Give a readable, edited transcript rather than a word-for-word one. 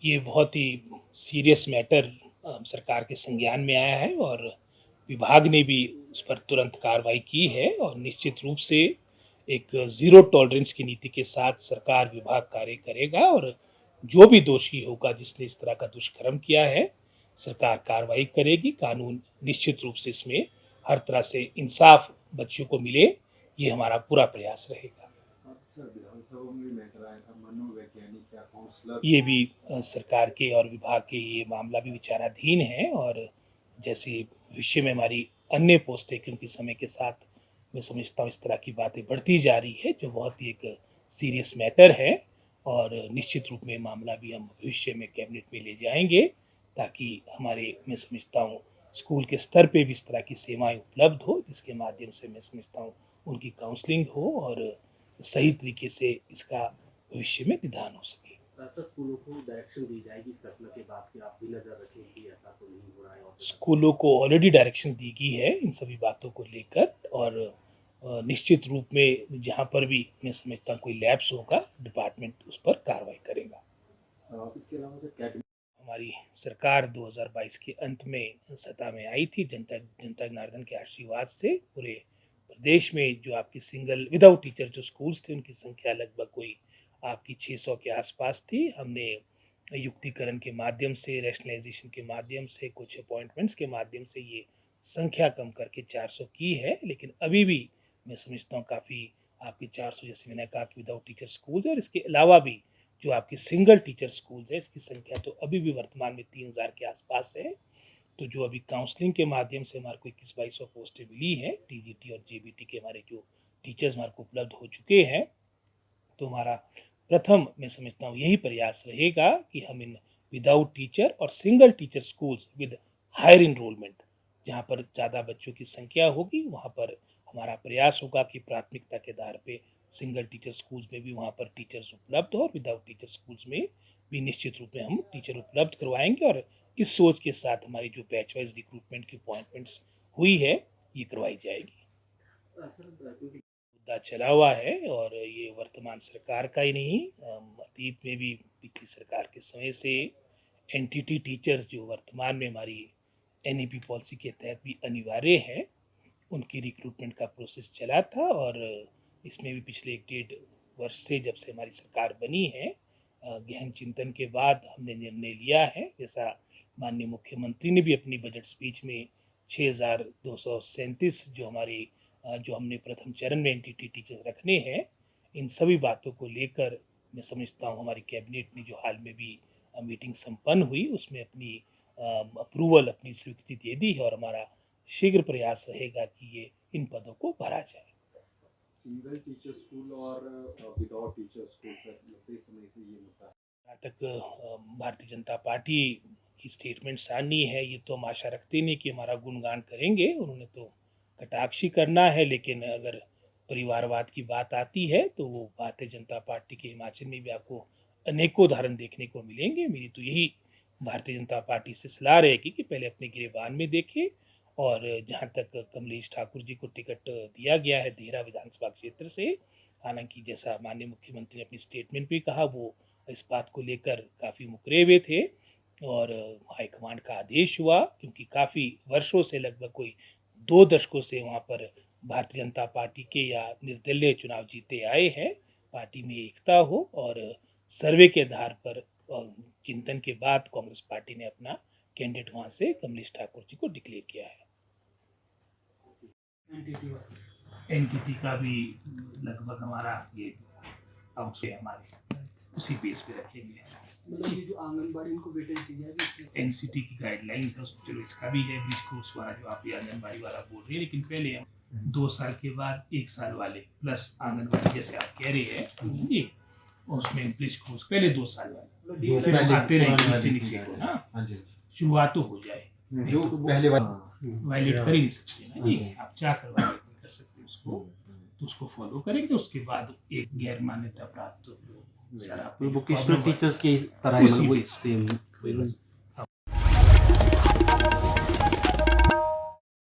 ये बहुत ही serious matter सरकार के संज्ञान में आया है और विभाग ने भी उस पर तुरंत कार्रवाई की है और निश्चित रूप से एक ज़ीरो टॉलरेंस की नीति के साथ सरकार विभाग कार्य करेगा और जो भी दोषी होगा जिसने इस तरह का दुष्कर्म किया है, सरकार कार्रवाई करेगी। कानून निश्चित रूप से इसमें हर तरह से इंसाफ बच्चों को मिले, ये हमारा पूरा प्रयास रहेगा। विधानसभा में मैटर आया था, मनोवैज्ञानिक या काउंसलर ये भी सरकार के और विभाग के ये मामला भी विचाराधीन है और जैसे भविष्य में हमारी अन्य पोस्टें, क्योंकि समय के साथ मैं समझता हूँ इस तरह की बातें बढ़ती जा रही है, जो बहुत ही एक सीरियस मैटर है और निश्चित रूप में मामला भी हम भविष्य में कैबिनेट में ले जाएंगे ताकि हमारे, मैं समझता हूँ, स्कूल के स्तर पे भी इस तरह की सेवाएं उपलब्ध हो, जिसके माध्यम से मैं समझता हूँ उनकी काउंसलिंग हो और सही तरीके से इसका भविष्य में निदान हो सके। स्कूलों को डायरेक्शन दी जाएगी इस घटना के बाद कि आप भी नजर रखें कि ऐसा तो नहीं हो रहा है। और स्कूलों को ऑलरेडी डायरेक्शन दी गई है इन सभी बातों को लेकर और निश्चित रूप में जहां पर भी मैं समझता हूँ कोई लैप्स होगा, डिपार्टमेंट उस पर कार्रवाई करेगा। इसके अलावा सर हमारी सरकार 2022 के अंत में सत्ता में आई थी, जनता जनार्दन के आशीर्वाद से पूरे प्रदेश में जो आपकी सिंगल विदाउट टीचर जो स्कूल्स थे उनकी संख्या लगभग कोई आपकी 600 के आसपास थी। हमने युक्तिकरण के माध्यम से, रैशनलाइजेशन के माध्यम से, कुछ अपॉइंटमेंट्स के माध्यम से ये संख्या कम करके 400 की है, लेकिन अभी भी मैं समझता हूँ काफ़ी आपकी 400 जैसे मैंने कहा कि विदाउट टीचर स्कूल्स है और इसके अलावा भी जो आपकी सिंगल टीचर स्कूल्स है इसकी संख्या तो अभी भी वर्तमान में 3000 के आसपास है। तो जो अभी काउंसलिंग के माध्यम से हमारे को 21-2200 पोस्टें मिली है, टीजीटी और जेबीटी के हमारे जो टीचर्स हमारे को उपलब्ध हो चुके हैं, तो हमारा प्रथम मैं समझता हूँ यही प्रयास रहेगा कि हम इन विदाउट टीचर और single teacher schools with higher enrolment, जहाँ पर ज़्यादा बच्चों की संख्या होगी, वहाँ पर हमारा प्रयास होगा कि प्राथमिकता के आधार पे सिंगल टीचर स्कूल्स में भी वहाँ पर टीचर्स उपलब्ध हो और विदाउट टीचर स्कूल्स में भी निश्चित रूप में हम टीचर उपलब्ध करवाएंगे और इस सोच के साथ हमारी जो बैच वाइज रिक्रूटमेंट की अपॉइंटमेंट्स हुई है ये करवाई जाएगी। मुद्दा चला हुआ है और ये वर्तमान सरकार का ही नहीं, अतीत में भी पिछली सरकार के समय से एनटीटी टीचर्स जो वर्तमान में हमारी एनईपी पॉलिसी के तहत भी अनिवार्य है, उनकी रिक्रूटमेंट का प्रोसेस चला था और इसमें भी पिछले 1-1.5 वर्ष से जब से हमारी सरकार बनी है, गहन चिंतन के बाद हमने निर्णय लिया है, जैसा माननीय मुख्यमंत्री ने भी अपनी बजट स्पीच में 6237 जो हमने प्रथम चरण में एनटीटी टीचर्स रखने हैं, इन सभी बातों को लेकर मैं समझता हूँ हमारी कैबिनेट ने जो हाल में भी मीटिंग संपन्न हुई उसमें अपनी अप्रूवल, अपनी स्वीकृति दे दी है और हमारा शीघ्र प्रयास रहेगा कि ये इन पदों को भरा जाए। सिंगल टीचर स्कूल और विदाउट टीचर स्कूल लंबे समय से ये मुद्दा जहाँ तक भारतीय जनता पार्टी की स्टेटमेंट सानी है, ये तो हम आशा रखते नहीं कि हमारा गुणगान करेंगे, उन्होंने तो कटाक्षी करना है, लेकिन अगर परिवारवाद की बात आती है तो वो भारतीय जनता पार्टी के हिमाचल में भी आपको अनेकों उदाहरण देखने को मिलेंगे। मेरी तो यही भारतीय जनता पार्टी से सलाह रहेगी कि पहले अपने गिरेबान में देखे और जहाँ तक कमलेश ठाकुर जी को टिकट दिया गया है देहरा विधानसभा क्षेत्र से, हालांकि जैसा माननीय मुख्यमंत्री ने अपनी स्टेटमेंट में कहा वो इस बात को लेकर काफ़ी मुकरे हुए थे और हाईकमांड का आदेश हुआ, क्योंकि काफ़ी वर्षों से लगभग कोई 2 दशकों से वहाँ पर भारतीय जनता पार्टी के या निर्दलीय चुनाव जीते आए हैं, पार्टी में एकता हो और सर्वे के आधार पर चिंतन के बाद कांग्रेस पार्टी ने अपना कैंडिडेट वहाँ से कमलेश ठाकुर जी को डिक्लेयर किया है। एनटीटी का भी लगभग हमारा ये आउट से हमारे उसी बेस पे रखेंगे। मतलब ये जो आंगनबाड़ी इनको वेटेज दी जाएगी, एनसीटी की गाइडलाइंस है उसमें, चलो इसका भी है ब्रिज कोर्स वाला जो आप ये आंगनबाड़ी वाला बोल रहे हैं, लेकिन पहले हम 2 साल के बाद 1 साल वाले प्लस आंगनबाड़ी जैसे आप कह रहे हैं ये, उसमें ब्रिज कोर्स पहले 2 साल वाले फिर आते रहेंगे नीचे को ना, शुरुआत तो हो जाए, जो पहले वायलेट कर ही नहीं सकते ना जी, आप चाह कर वायलेट नहीं कर सकते उसको, तो उसको फॉलो करेंगे। उसके बाद एक गैर मान्यता प्राप्त वोकेशनल टीचर्स की तरह सेम